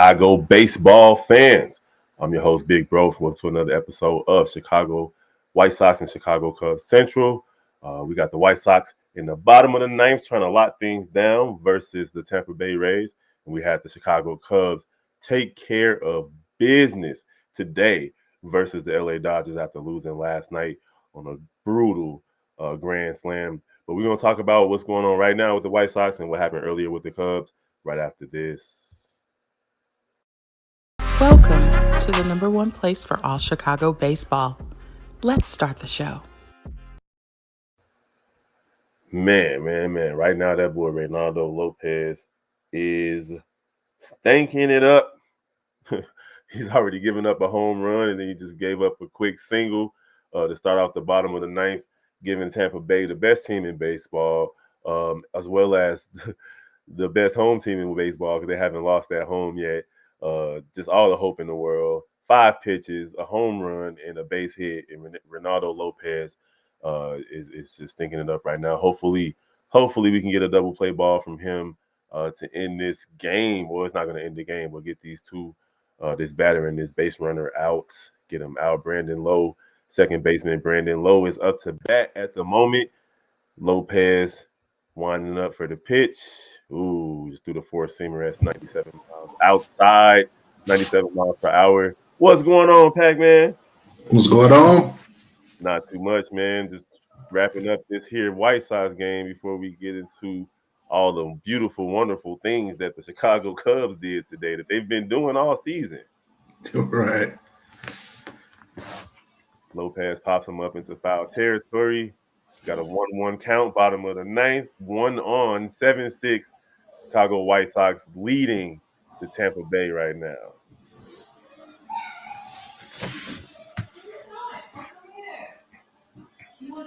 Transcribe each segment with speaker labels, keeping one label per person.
Speaker 1: Chicago baseball fans. I'm your host, Big Bro. Welcome to another episode of Chicago White Sox and Chicago Cubs Central. We got the White Sox in the bottom of the ninth trying to lock things down versus the Tampa Bay Rays. And we had the Chicago Cubs take care of business today versus the LA Dodgers after losing last night on a brutal grand slam. But we're going to talk about what's going on right now with the White Sox and what happened earlier with the Cubs right after this.
Speaker 2: Welcome to the number one place for all Chicago baseball. Let's start the show.
Speaker 1: Man. Right now, that boy Reynaldo Lopez is stanking it up. He's already given up a home run, and then he just gave up a quick single to start off the bottom of the ninth, giving Tampa Bay the best team in baseball, as well as the best home team in baseball because they haven't lost at home yet. Just all the hope in the world. 5 pitches, a home run, and a base hit. And Reynaldo Lopez is just thinking it up right now. Hopefully we can get a double play ball from him to end this game. Well, it's not going to end the game. We'll get these two, this batter and this base runner out. Get him out. Brandon Lowe, second baseman Brandon Lowe is up to bat at the moment. Lopez winding up for the pitch. Ooh, just threw the four-seamer at 97 miles outside, 97 miles per hour. What's going on, Pacman?
Speaker 3: What's going on?
Speaker 1: Not too much, man. Just wrapping up this here White Sox game before we get into all the beautiful, wonderful things that the Chicago Cubs did today that they've been doing all season.
Speaker 3: Right.
Speaker 1: Lopez pops him up into foul territory. Got a 1-1 count, bottom of the ninth, 1 on, 7-6. Chicago White Sox leading the Tampa Bay right now.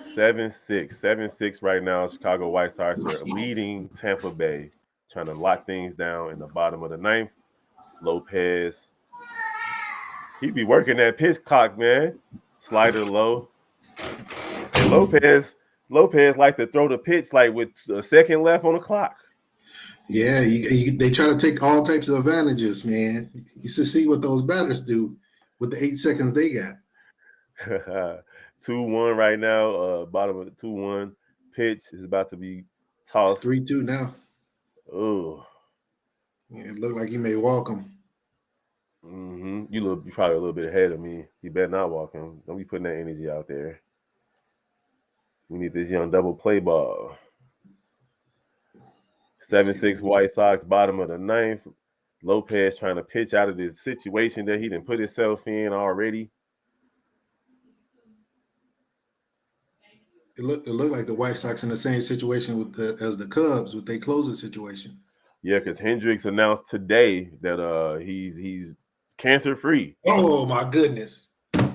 Speaker 1: Seven six right now. Chicago White Sox are leading Tampa Bay, trying to lock things down in the bottom of the ninth. Lopez, he be working that pitch clock, man. Slider low. And Lopez like to throw the pitch like with a second left on the clock.
Speaker 3: Yeah, they try to take all types of advantages, man. You should see what those batters do with the 8 seconds they got.
Speaker 1: 2-1 right now. Bottom of the 2-1 pitch is about to be tossed.
Speaker 3: It's 3-2 now.
Speaker 1: Oh,
Speaker 3: yeah, it looked like you may walk him.
Speaker 1: Mm-hmm. You're probably a little bit ahead of me. You better not walk him. Don't be putting that energy out there. We need this young double play ball. 7-6 White Sox, bottom of the ninth. Lopez trying to pitch out of this situation that he didn't put himself in already.
Speaker 3: It looked like the White Sox in the same situation as the Cubs with their closing situation.
Speaker 1: Yeah, because Hendricks announced today that he's cancer free.
Speaker 3: Oh my goodness!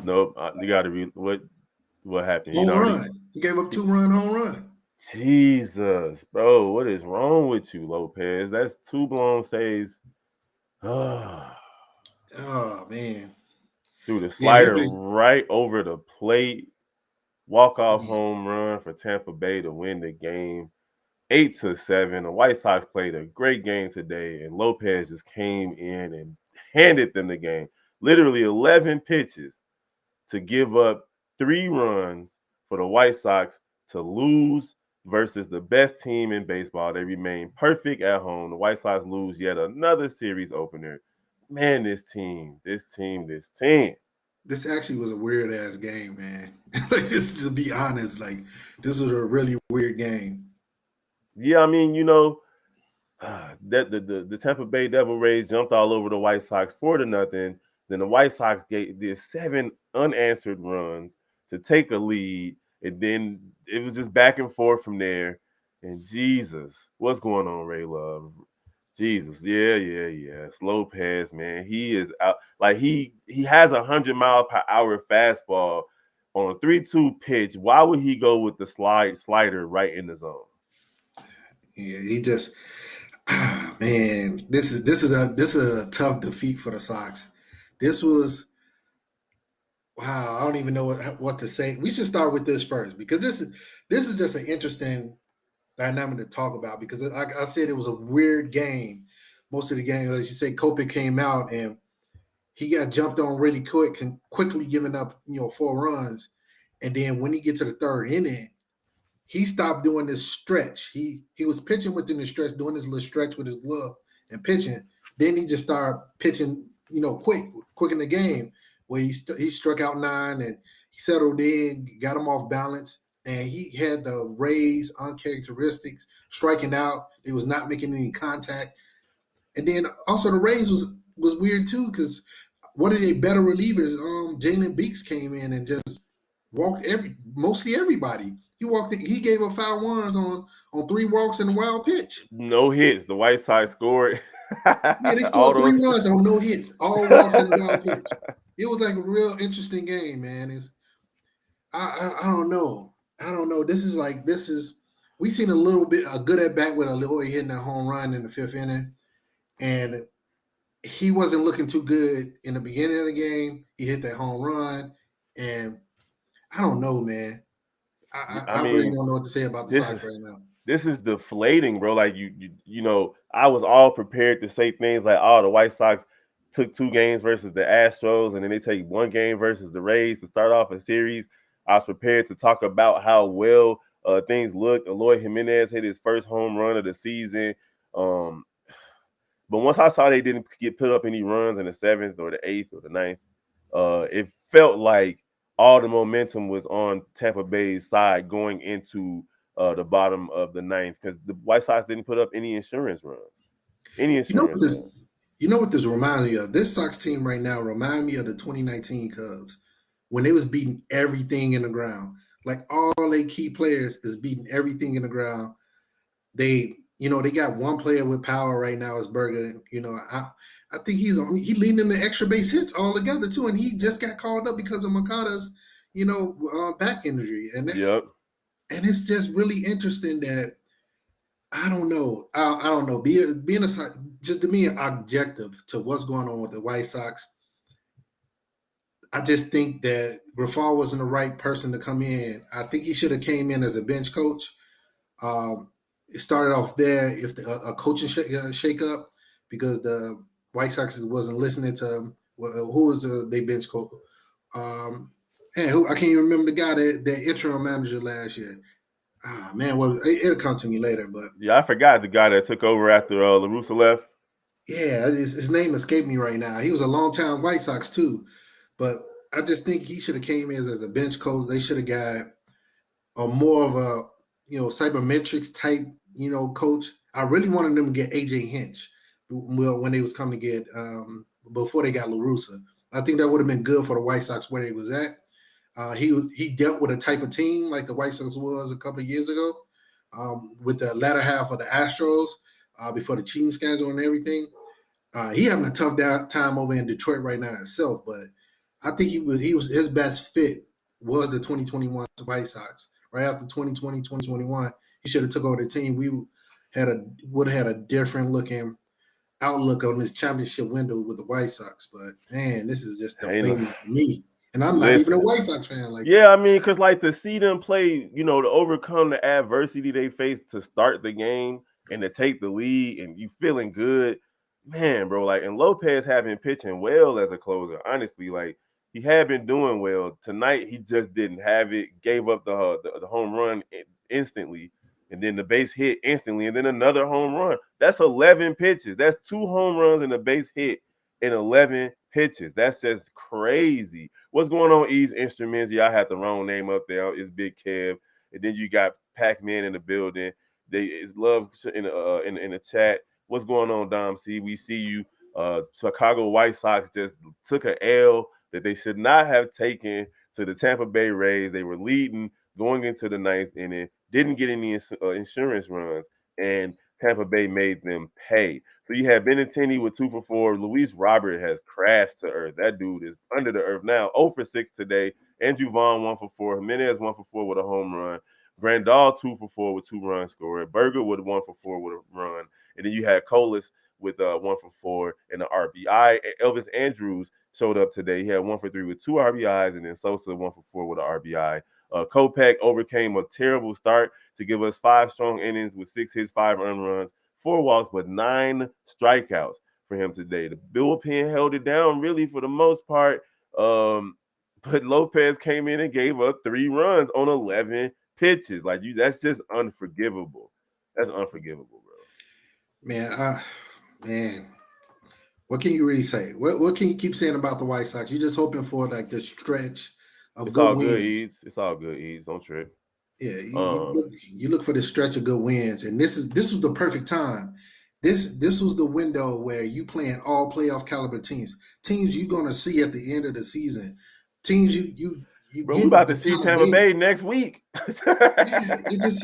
Speaker 1: Nope, you got to read what happened.
Speaker 3: Home run. He gave up 2-run home run.
Speaker 1: Jesus, bro, what is wrong with you, Lopez? That's 2 blown saves.
Speaker 3: Oh man!
Speaker 1: Threw the slider right over the plate. Walk-off home run for Tampa Bay to win the game. 8-7. The White Sox played a great game today, and Lopez just came in and handed them the game. Literally 11 pitches to give up 3 runs for the White Sox to lose versus the best team in baseball. They remain perfect at home. The White Sox lose yet another series opener. Man, this team.
Speaker 3: This actually was a weird ass game, man. Like, just to be honest, like, this was a really weird game.
Speaker 1: Yeah, I mean, that the Tampa Bay Devil Rays jumped all over the White Sox 4-0. Then the White Sox did 7 unanswered runs to take a lead, and then it was just back and forth from there. And Jesus, what's going on, Ray Love? Jesus, yeah. It's Lopez, man. He is out. Like he has 100-mile-per-hour fastball on a 3-2 pitch. Why would he go with the slider right in the zone?
Speaker 3: Yeah, he just, man. This is a tough defeat for the Sox. This was, wow. I don't even know what to say. We should start with this first because this is just an interesting dynamic to talk about because like I said, it was a weird game. most of the game. As you say, Kopech came out and he got jumped on really quick and quickly giving up, 4 runs. And then when he get to the third inning, he stopped doing this stretch. He was pitching within the stretch, doing this little stretch with his glove and pitching. Then he just started pitching, quick in the game, where he struck out 9 and he settled in, got him off balance, and he had the Rays uncharacteristics, striking out. He was not making any contact. And then also the Rays was weird too, because one of their better relievers, Jalen Beeks, came in and just walked mostly everybody. He gave up 5 runs on 3 walks and a wild pitch.
Speaker 1: No hits. The White Sox scored
Speaker 3: Yeah, they
Speaker 1: all
Speaker 3: scored three
Speaker 1: those.
Speaker 3: runs on no hits, all walks and a wild pitch. It was like a real interesting game, man. I don't know. I don't know. This is we seen a good at bat with Eloy hitting a home run in the 5th inning, and he wasn't looking too good in the beginning of the game. He hit that home run, and I don't know, man.
Speaker 1: I
Speaker 3: I really
Speaker 1: mean,
Speaker 3: don't know what to say about the
Speaker 1: this
Speaker 3: Sox
Speaker 1: is
Speaker 3: right now.
Speaker 1: this is deflating, bro. Like I was all prepared to say things like, "Oh, the White Sox took 2 games versus the Astros, and then they take 1 game versus the Rays to start off a series." I was prepared to talk about how well things looked. Eloy Jimenez hit his first home run of the season. Um, but once I saw they didn't get put up any runs in the 7th or the 8th or the 9th, it felt like all the momentum was on Tampa Bay's side going into the bottom of the 9th, because the White Sox didn't put up any insurance runs. Any
Speaker 3: You know
Speaker 1: insurance
Speaker 3: what this?
Speaker 1: runs.
Speaker 3: You know what this reminds me of? This Sox team right now remind me of the 2019 Cubs when they was beating everything in the ground. Like all they key players is beating everything in the ground. They got one player with power right now is Berger. I think he leading them to extra base hits all together too, and he just got called up because of Makata's, back injury,
Speaker 1: Yep.
Speaker 3: and it's just really interesting that I don't know. I don't know. Being just to me objective to what's going on with the White Sox. I just think that Grafal wasn't the right person to come in. I think he should have came in as a bench coach. It started off there if a coaching shake up because the White Sox wasn't listening to who was their bench coach. And who I can't even remember the guy that interim manager last year. Ah man, it'll come to me later, but
Speaker 1: Yeah, I forgot the guy that took over after LaRussa left.
Speaker 3: yeah, his name escaped me right now. He was a longtime White Sox too, but I just think he should have came in as a bench coach. They should have got a more of a cybermetrics type coach. I really wanted them to get AJ Hinch when they was coming to get before they got LaRussa. I think that would have been good for the White Sox where they was at. He dealt with a type of team like the White Sox was a couple of years ago, with the latter half of the Astros before the cheating scandal and everything. He having a tough time over in Detroit right now himself, but I think he was his best fit was the 2021 White Sox. Right after 2020, 2021, he should have took over the team. We would have had a different looking outlook on this championship window with the White Sox. But man, this is just
Speaker 1: Ain't no,
Speaker 3: deflating to me. And I'm not even a
Speaker 1: listen.
Speaker 3: White Sox fan like
Speaker 1: Yeah,
Speaker 3: that.
Speaker 1: I mean, because like to see them play, to overcome the adversity they faced to start the game and to take the lead, and you feeling good, man, bro. Like, and Lopez had been pitching well as a closer. Honestly, like he had been doing well. Tonight, he just didn't have it. Gave up the home run instantly, and then the base hit instantly, and then another home run. That's 11 pitches. That's 2 home runs and a base hit in 11 pitches. That's just crazy. What's going on, Ease Instruments? Yeah, I had the wrong name up there. It's Big Kev. And then you got Pacman in the building. It's love in the chat. What's going on, Dom C? We see you. Chicago White Sox just took a L that they should not have taken to the Tampa Bay Rays. They were leading going into the 9th inning, didn't get any insurance runs, and Tampa Bay made them pay. So you had Benintendi with 2 for 4. Luis Robert has crashed to earth. That dude is under the earth now. 0 for 6 today. Andrew Vaughn 1 for 4. Jimenez 1 for 4 with a home run. Grandal 2 for 4 with 2 runs scored. Berger with 1 for 4 with a run. And then you had Colas with 1 for 4 and an RBI. Elvis Andrews showed up today. He had 1 for 3 with 2 RBIs, and then Sosa 1 for 4 with an RBI. Kopech overcame a terrible start to give us 5 strong innings with 6 hits, 5 earned runs, 4 walks, but 9 strikeouts for him today. The bullpen held it down really for the most part. But Lopez came in and gave up 3 runs on 11 pitches. Like that's just unforgivable. That's unforgivable, bro.
Speaker 3: Man, man, what can you really say? What can you keep saying about the White Sox? You're just hoping for like the stretch of
Speaker 1: It's
Speaker 3: good
Speaker 1: all good,
Speaker 3: wins.
Speaker 1: Eads. It's all good, Eads. Don't trip.
Speaker 3: Yeah,
Speaker 1: Um,
Speaker 3: you look for the stretch of good wins, and this was the perfect time. This was the window where you playing all playoff caliber teams you're gonna see at the end of the season, teams you
Speaker 1: bro, we
Speaker 3: getting
Speaker 1: about to
Speaker 3: the
Speaker 1: see
Speaker 3: kind of
Speaker 1: Tampa
Speaker 3: game.
Speaker 1: Bay next week.
Speaker 3: Yeah, it just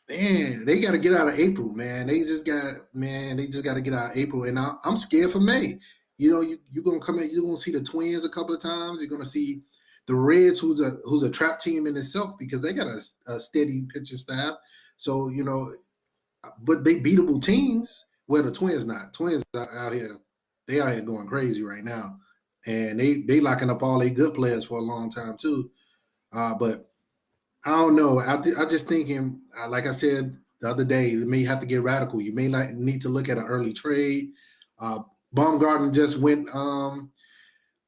Speaker 3: man, they got to get out of April, man. They just got to get out of April, and I'm scared for May. You know, you're gonna come in, you're gonna see the Twins a couple of times. You're gonna see the Reds, who's a trap team in itself because they got a steady pitching staff. So but they beatable teams. Well, the Twins not. Twins are out here, they out here going crazy right now, and they locking up all their good players for a long time too. But I don't know. I just thinking, like I said the other day, you may have to get radical. You may not need to look at an early trade. Uh, Baumgarten just went.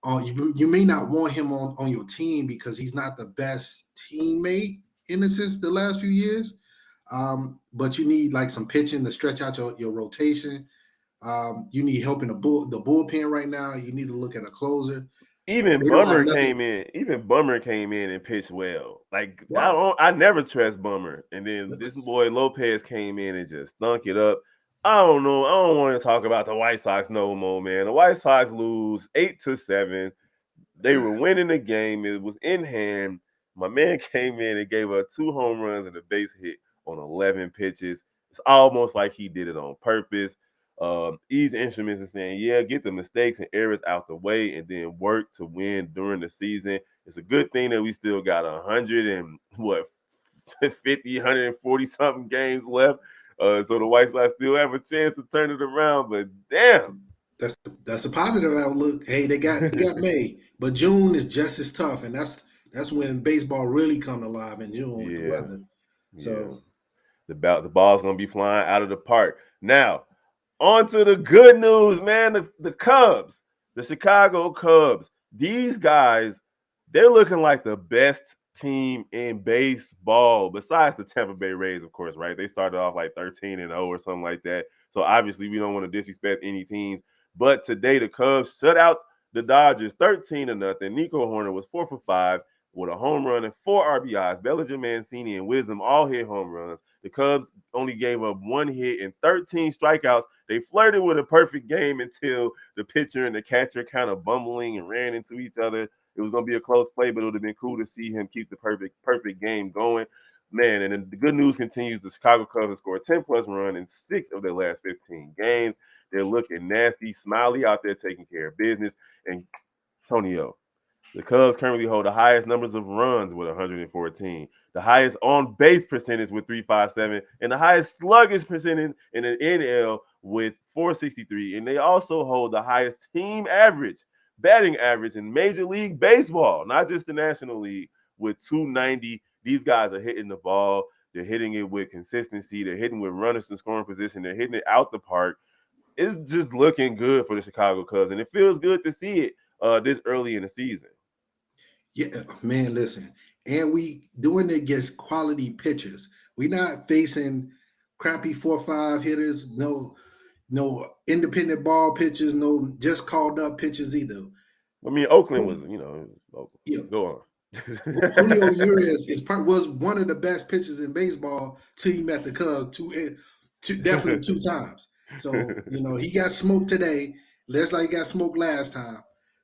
Speaker 3: You may not want him on your team because he's not the best teammate in a sense the last few years. But you need like some pitching to stretch out your rotation. You need help in the bullpen right now. You need to look at a closer.
Speaker 1: Even
Speaker 3: They don't have
Speaker 1: Bummer
Speaker 3: nothing.
Speaker 1: came in. Even Bummer came in and pitched well. Like
Speaker 3: Right.
Speaker 1: I never trust Bummer. And then this boy Lopez came in and just stunk it up. I don't know. I don't want to talk about the White Sox no more, man. The White Sox lose 8-7. They were winning the game. It was in hand. My man came in and gave up 2 home runs and a base hit on 11 pitches. It's almost like he did it on purpose. These instruments are saying, yeah, get the mistakes and errors out the way and then work to win during the season. It's a good thing that we still got 100 and what 50, 140 something games left. So the White Sox still have a chance to turn it around. But damn.
Speaker 3: That's a positive outlook. Hey, they got May, but June is just as tough, and that's when baseball really come alive in June with the
Speaker 1: Yeah.
Speaker 3: weather.
Speaker 1: Yeah.
Speaker 3: So
Speaker 1: The ball's gonna be flying out of the park. Now, on to the good news, man. The Cubs, the Chicago Cubs. These guys, they're looking like the best team in baseball, besides the Tampa Bay Rays, of course, right? They started off like 13-0 or something like that. So obviously we don't want to disrespect any teams. But today the Cubs shut out the Dodgers 13-0. Nico Horner was 4 for 5 with a home run and 4 RBIs. Bellinger, Mancini, and Wisdom all hit home runs. The Cubs only gave up 1 hit and 13 strikeouts. They flirted with a perfect game until the pitcher and the catcher kind of bumbling and ran into each other. It was going to be a close play, but it would have been cool to see him keep the perfect game going. Man, and then the good news continues. The Chicago Cubs have scored 10 plus run in 6 of their last 15 games. They're looking nasty. Smiley out there taking care of business. And Tonio, the Cubs currently hold the highest numbers of runs with 114, the highest on base percentage with 357, and the highest sluggish percentage in the NL with 463. And they also hold the highest team average, batting average in Major League Baseball, not just the National League, with 290. These guys are hitting the ball. They're hitting it with consistency. They're hitting with runners in scoring position. They're hitting it out the park. It's just looking good for the Chicago Cubs, and it feels good to see it this early in the season.
Speaker 3: yeah, man, listen, and we doing it against quality pitchers. We not facing crappy 4-5 hitters. No independent ball pitchers. No just called up pitchers either.
Speaker 1: I mean, Oakland was, Oakland.
Speaker 3: Yeah,
Speaker 1: Go
Speaker 3: Julio
Speaker 1: on.
Speaker 3: Urias was one of the best pitchers in baseball till he met the Cubs definitely 2 times. So he got smoked today. Looks like he got smoked last time.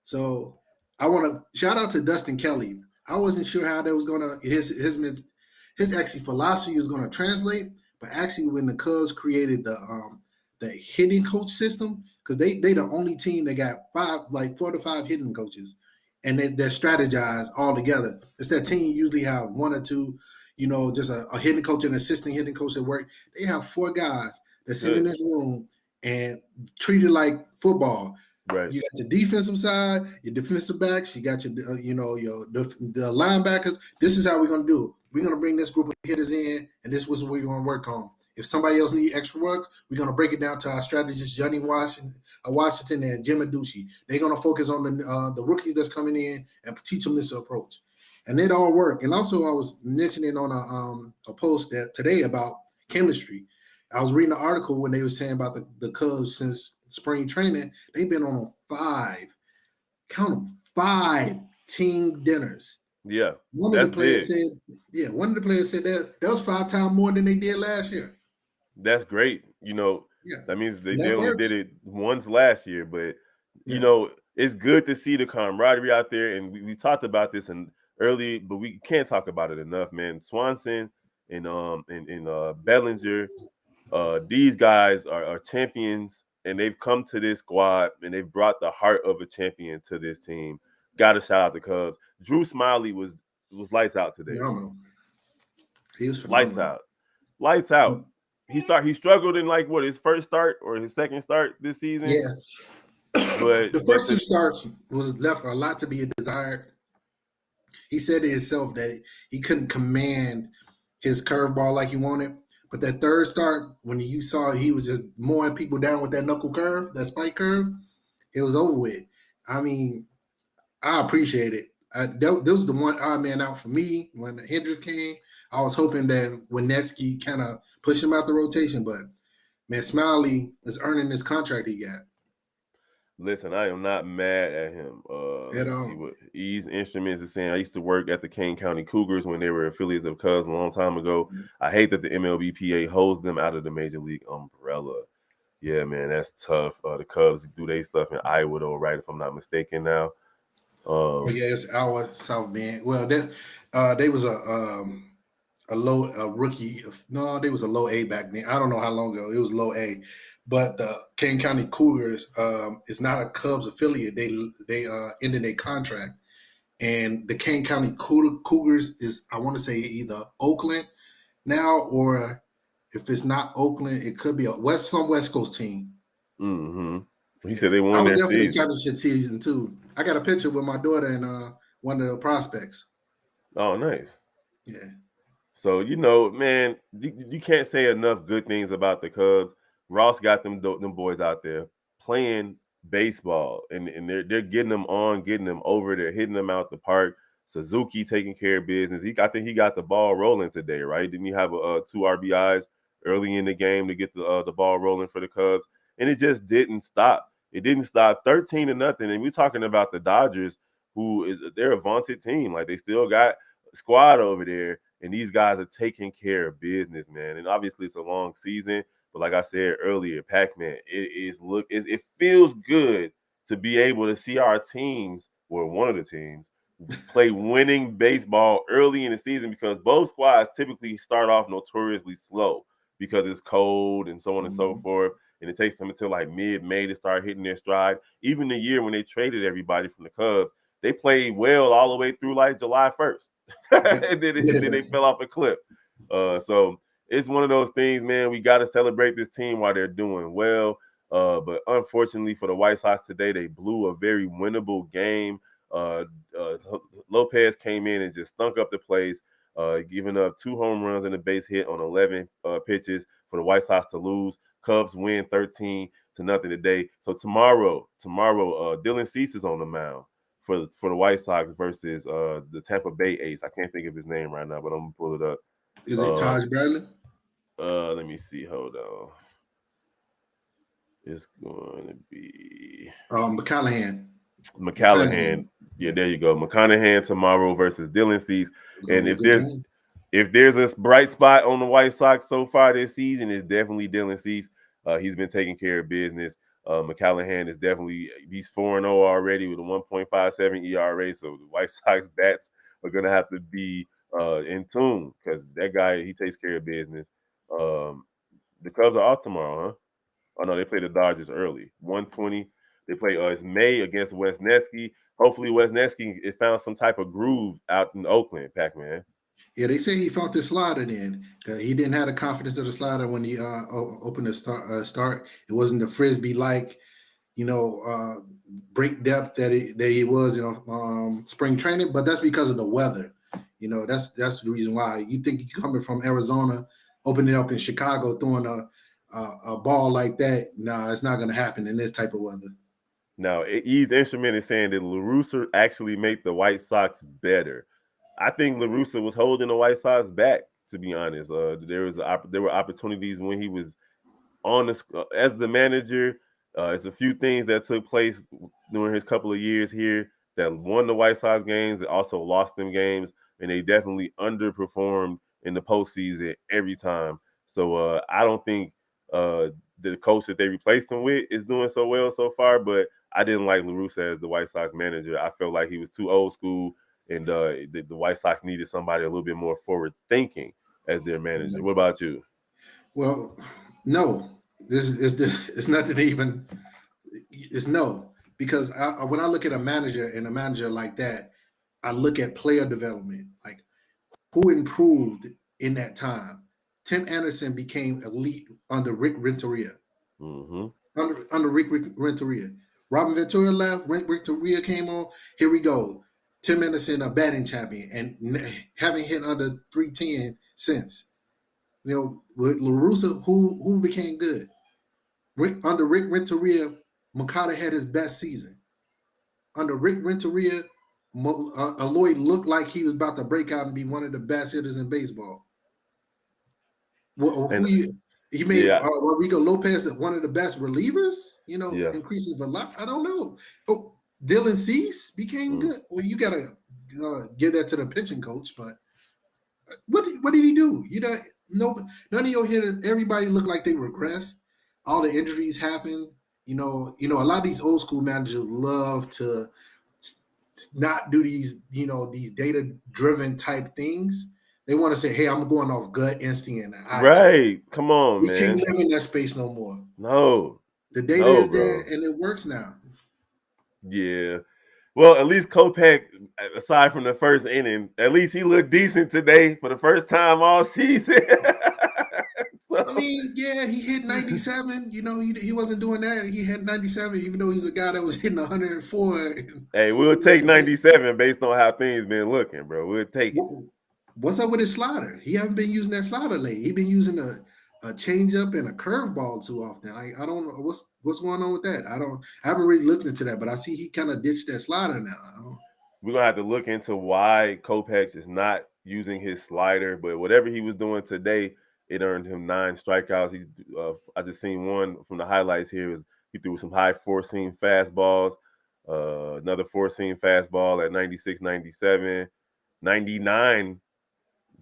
Speaker 3: So I want to shout out to Dustin Kelly. I wasn't sure how that was gonna his actually philosophy was gonna translate, but actually when the Cubs created the hitting coach system, because they the only team that got 4 to 5 hitting coaches, and they're strategized all together. It's that team usually have 1 or 2, just a hitting coach and assistant hitting coach at work. They have 4 guys that sit in
Speaker 1: Good.
Speaker 3: this room and treat it like football.
Speaker 1: Right.
Speaker 3: You got the defensive side, your defensive backs. You got your, the linebackers. This is how we're gonna do it. We're gonna bring this group of hitters in, and this was what we're gonna work on. If somebody else need extra work, we're gonna break it down to our strategist Johnny Washington and Jim Aducci. They're gonna focus on the rookies that's coming in and teach them this approach, and it all worked. And also, I was mentioning on a post that today about chemistry. I was reading an article when they were saying about the Cubs since spring training, they've been on five, count them, five team dinners.
Speaker 1: Yeah,
Speaker 3: One of the
Speaker 1: that's
Speaker 3: players
Speaker 1: big.
Speaker 3: said, yeah, one of the players said that was 5 times more than they did last year.
Speaker 1: That's great.
Speaker 3: Yeah,
Speaker 1: That means they
Speaker 3: that
Speaker 1: only did
Speaker 3: works.
Speaker 1: it once last year, but
Speaker 3: Yeah.
Speaker 1: it's good to see the camaraderie out there. And we talked about this in early, but we can't talk about it enough, man. Swanson and Bellinger, these guys are champions, and they've come to this squad and they've brought the heart of a champion to this team. Got to shout out the Cubs. Drew Smiley was lights out today.
Speaker 3: Phenomenal. He was
Speaker 1: Lights
Speaker 3: phenomenal.
Speaker 1: out. Lights out. He struggled in like what his first start or his second start this season,
Speaker 3: Yeah.
Speaker 1: but
Speaker 3: The
Speaker 1: but
Speaker 3: first two
Speaker 1: to
Speaker 3: starts was left a lot to be desired. He said to himself that he couldn't command his curveball like he wanted. But that third start, when you saw he was just mowing people down with that knuckle curve, that spike curve, it was over with. I mean, I appreciate it. That was the one odd man out for me when Hendricks came. I was hoping that Winetsky kind of pushed him out the rotation, but man, Smiley is earning this contract he got.
Speaker 1: listen, I am not mad at him. Let
Speaker 3: At
Speaker 1: me see what Ease Instruments is saying. I used to work at the Kane County Cougars when they were affiliates of Cubs a long time ago. I hate that the MLBPA holds them out of the major league umbrella. Yeah, man, that's tough. The Cubs do their stuff in Iowa, though, right? If I'm not mistaken now.
Speaker 3: Oh
Speaker 1: Um,
Speaker 3: yeah, it's our South Bend. Well, they was a low a rookie. No, they was a low A back then. I don't know how long ago it was low A, but the Kane County Cougars is not a Cubs affiliate. They ended their contract, and the Kane County Cougars is I want to say either Oakland now or if it's not Oakland, it could be some West Coast team.
Speaker 1: hmm He
Speaker 3: Yeah,
Speaker 1: said they
Speaker 3: I
Speaker 1: won
Speaker 3: was
Speaker 1: their
Speaker 3: there for the
Speaker 1: season.
Speaker 3: championship season too. I got a picture with my daughter and one of the prospects.
Speaker 1: Oh, nice.
Speaker 3: Yeah,
Speaker 1: So man, you can't say enough good things about the Cubs. Ross got them boys out there playing baseball, and they're getting them on, getting them over. They're hitting them out the park. Suzuki taking care of business. I think he got the ball rolling today, right? Didn't he have two RBIs early in the game to get the ball rolling for the Cubs? And it just didn't stop. It didn't stop. 13-0, and we're talking about the Dodgers, they're a vaunted team. Like they still got a squad over there, and these guys are taking care of business, man. And obviously, it's a long season, but like I said earlier, Pacman, it feels good to be able to see our teams, or one of the teams, play winning baseball early in the season because both squads typically start off notoriously slow because it's cold and so on and so
Speaker 3: mm-hmm.
Speaker 1: forth. And it takes them until like mid-May to start hitting their stride. Even the year when they traded everybody from the Cubs, they played well all the way through like July 1st.
Speaker 3: Yep.
Speaker 1: and then they fell off a cliff. So it's one of those things, man. We got to celebrate this team while they're doing well. But unfortunately for the White Sox today, they blew a very winnable game. Uh, uh, Lopez came in and just stunk up the place, giving up 2 home runs and a base hit on 11 pitches for the White Sox to lose. Cubs win 13-0 today. So tomorrow, Dylan Cease is on the mound for the White Sox versus the Tampa Bay Ace. I can't think of his name right now, but I'm gonna pull it up.
Speaker 3: Is it
Speaker 1: Um,
Speaker 3: Taj Bradley?
Speaker 1: Let me see. Hold on. It's going to be
Speaker 3: McCallahan.
Speaker 1: McCallahan.
Speaker 3: McCallahan.
Speaker 1: Yeah,
Speaker 3: Yeah,
Speaker 1: there you go. McConaughey tomorrow versus Dylan Cease.
Speaker 3: it's gonna
Speaker 1: And
Speaker 3: be a
Speaker 1: if
Speaker 3: good
Speaker 1: there's
Speaker 3: game.
Speaker 1: if there's a bright spot on the White Sox so far this season, it's definitely Dylan Cease. He's been taking care of business. McCallahan is he's 4-0 already with a 1.57 ERA. So the White Sox bats are gonna have to be in tune because that guy he takes care of business. Um, the Cubs are off tomorrow, huh? Oh no, they play the Dodgers early. 1:20. They play it's May against Wesneski. Hopefully Wesneski it found some type of groove out in Oakland, Pac-Man.
Speaker 3: Yeah, they say he found this slider then. He didn't have the confidence of the slider when he opened the start. It wasn't the frisbee like, you know, break depth that he was, spring training. But that's because of the weather. You know, that's the reason why. You think you're coming from Arizona opening up in Chicago, throwing a ball like that. Nah, it's not going to happen in this type of weather.
Speaker 1: Now, E's instrument is saying that LaRussa actually made the White Sox better. I think LaRussa was holding the White Sox back, to be honest. There were opportunities when he was on the as the manager. It's a few things that took place during his couple of years here that won the White Sox games, and also lost them games, and they definitely underperformed in the postseason every time. So I don't think uh, the coach that they replaced him with is doing so well so far. But I didn't like LaRussa as the White Sox manager. I felt like he was too old school, and the White Sox needed somebody a little bit more forward thinking as their manager. What about you?
Speaker 3: Well, no, this is it's nothing even. It's no, because when I look at a manager and a manager like that, I look at player development, like who improved in that time. Tim Anderson became elite under Rick Renteria.
Speaker 1: Mm-hmm.
Speaker 3: Under Rick Renteria. Robin Ventura left. Rick Renteria came on. Here we go. Tim Anderson, a batting champion, and haven't hit under 310 since. You know, with LaRussa, who became good. Under Rick Renteria, Makata had his best season. Under Rick Renteria, Aloy looked like he was about to break out and be one of the best hitters in baseball.
Speaker 1: And
Speaker 3: He made
Speaker 1: yeah,
Speaker 3: Rodrigo Lopez one of the best relievers. You know,
Speaker 1: yeah.
Speaker 3: increasing velocity. I don't know. Oh, Dylan Cease became
Speaker 1: Mm.
Speaker 3: good. Well, you gotta give that to the pitching coach. But what did he do? You know, none of your hitters. Everybody looked like they regressed. All the injuries happened. A lot of these old school managers love to not do these, these data driven type things. They want to say, "Hey, I'm going off gut instinct and eye test."
Speaker 1: Right. Come on,
Speaker 3: We can't
Speaker 1: man.
Speaker 3: live in that space no more.
Speaker 1: No.
Speaker 3: The data
Speaker 1: No,
Speaker 3: is there
Speaker 1: bro.
Speaker 3: and it works now.
Speaker 1: Yeah. Well, at least Kopech, aside from the first inning, at least he looked decent today for the first time all season.
Speaker 3: I
Speaker 1: So,
Speaker 3: mean, yeah, he hit 97. He wasn't doing that. He hit 97, even though he's a guy that was hitting 104.
Speaker 1: hey, we'll take 97 based on how things been looking, bro. We'll take it.
Speaker 3: What's up with his slider? He haven't been using that slider lately. He been using a changeup and a curveball too often. I don't know what's going on with that. I haven't really looked into that, but I see he kind of ditched that slider now.
Speaker 1: We're gonna have to look into why Kopech is not using his slider, but whatever he was doing today, it earned him 9 strikeouts. I just seen one from the highlights here. Is he threw some high four seam fastballs, another four seam fastball at 96, 97, 99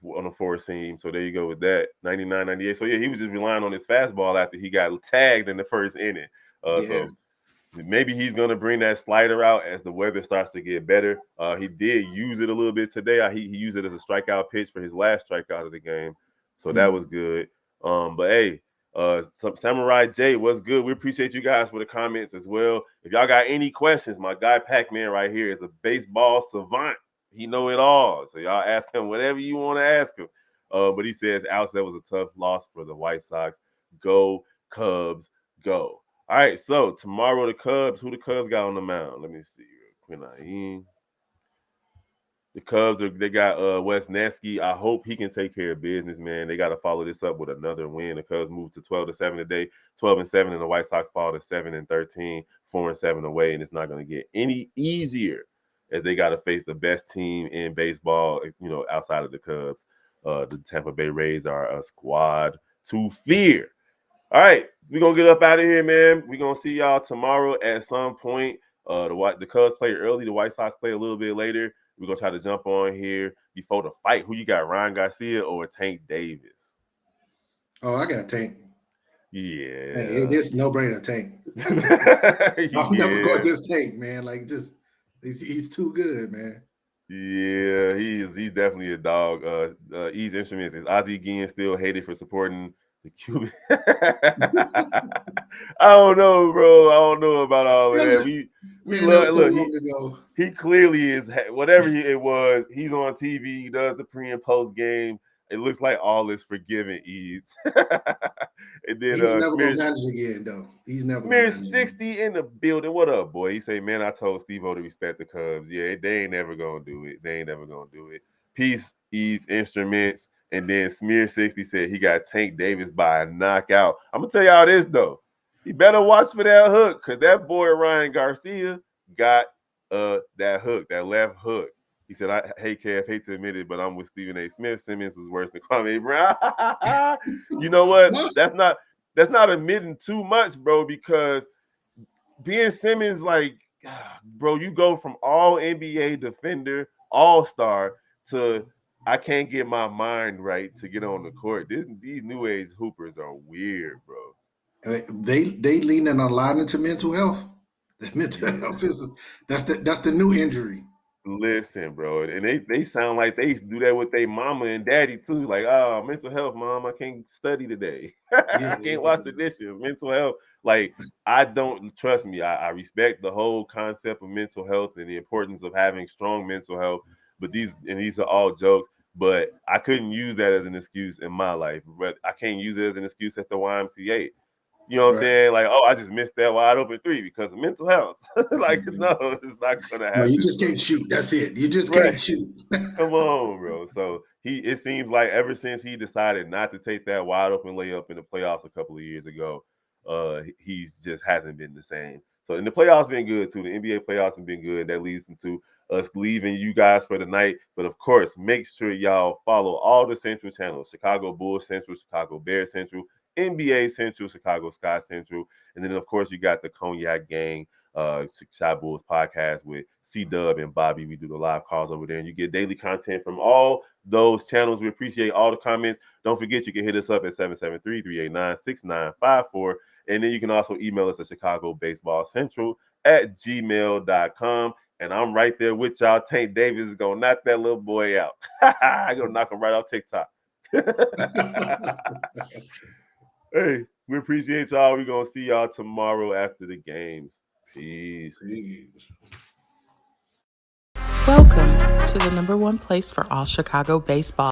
Speaker 1: on a four seam. So there you go with that 99, 98. So yeah, he was just relying on his fastball after he got tagged in the first inning.
Speaker 3: Yeah.
Speaker 1: So maybe he's going to bring that slider out as the weather starts to get better. He did use it a little bit today. He used it as a strikeout pitch for his last strikeout of the game, so that was good. But hey, Samurai J, what's good? We appreciate you guys for the comments as well. If y'all got any questions, my guy Pacman right here is a baseball savant. He know it all, so y'all ask him whatever you want to ask him. But he says, Alex, that was a tough loss for the White Sox. Go Cubs, go. All right, so tomorrow the Cubs. Who the Cubs got on the mound? Let me see. Quinn. The Cubs they got Wes Nesky. I hope he can take care of business, man. They got to follow this up with another win. The Cubs moved to 12-7 today, 12-7, and the White Sox fall to 7-13, 4-7 away, and it's not going to get any easier as they got to face the best team in baseball. Outside of the Cubs, the Tampa Bay Rays are a squad to fear. All right, we're gonna get up out of here, man. We're gonna see y'all tomorrow at some point. The Cubs play early, the White Sox play a little bit later. We're gonna try to jump on here before the fight. Who you got, Ryan Garcia or Tank Davis?
Speaker 3: Oh, I got Tank. Hey,
Speaker 1: Yeah.
Speaker 3: it is no brainer Tank. I'm never going
Speaker 1: Yeah.
Speaker 3: this Tank, man. Like just he's too good, man.
Speaker 1: Yeah, he's definitely a dog. Ease Instruments is Ozzie Guillen still hated for supporting the Cuban. I don't know, bro. I don't know about all of that. We
Speaker 3: Man, that
Speaker 1: love
Speaker 3: was so
Speaker 1: look.
Speaker 3: long ago.
Speaker 1: He clearly is whatever it was. He's on TV. He does the pre and post game. It looks like all is forgiven. Eads. And then
Speaker 3: He's never gonna
Speaker 1: Smear
Speaker 3: manage again, though. He's never gonna
Speaker 1: Smear
Speaker 3: manage again.
Speaker 1: 60 in the building. What up, boy? He say, man, I told Steve-O to respect the Cubs. Yeah, they ain't never gonna do it. They ain't never gonna do it. Peace, Ease Instruments. And then Smear 60 said he got Tank Davis by a knockout. I'm gonna tell y'all this though. He better watch for that hook, because that boy Ryan Garcia got that hook, that left hook. He said, hey Kev, hate to admit it, but I'm with Stephen A. Smith. Simmons is worse than Kwame Brown. You know what? That's not admitting too much, bro, because Ben Simmons, like, bro, you go from all NBA defender, all-star, to I can't get my mind right to get on the court. These new age hoopers are weird, bro.
Speaker 3: They leaning a lot into mental health. Mental
Speaker 1: Yeah.
Speaker 3: health is that's the new injury.
Speaker 1: Listen, bro, and they sound like they do that with their mama and daddy too. Like, oh, mental health, mom, I can't study today.
Speaker 3: Yeah,
Speaker 1: I can't wash the dishes. Mental health. Like, I don't trust me. I respect the whole concept of mental health and the importance of having strong mental health. But these are all jokes. But I couldn't use that as an excuse in my life. But I can't use it as an excuse at the YMCA. You know what I'm
Speaker 3: right.
Speaker 1: saying? Like, oh, I just missed that wide open three because of mental health. Like,
Speaker 3: Mhm.
Speaker 1: no, it's not gonna
Speaker 3: No, you
Speaker 1: happen,
Speaker 3: just
Speaker 1: bro.
Speaker 3: can't shoot. That's it. You just
Speaker 1: Right.
Speaker 3: can't shoot.
Speaker 1: Come on, bro. So it seems like ever since he decided not to take that wide open layup in the playoffs a couple of years ago, he's just hasn't been the same. So in the playoffs been good too. The NBA playoffs have been good. That leads into us leaving you guys for the night. But of course, make sure y'all follow all the Central channels: Chicago Bulls Central, Chicago Bears Central, NBA Central, Chicago Sky Central, and then of course you got the Cognac Gang Shy Bulls podcast with C Dub and Bobby. We do the live calls over there, and you get daily content from all those channels. We appreciate all the comments. Don't forget, you can hit us up at 773-389-6954. And then you can also email us at Chicago Baseball Central at gmail.com. And I'm right there with y'all. Tank Davis is going to knock that little boy out. I'm going to knock him right off TikTok. Hey, we appreciate y'all. We're going to see y'all tomorrow after the games. Peace.
Speaker 2: Welcome to the number one place for all Chicago baseball.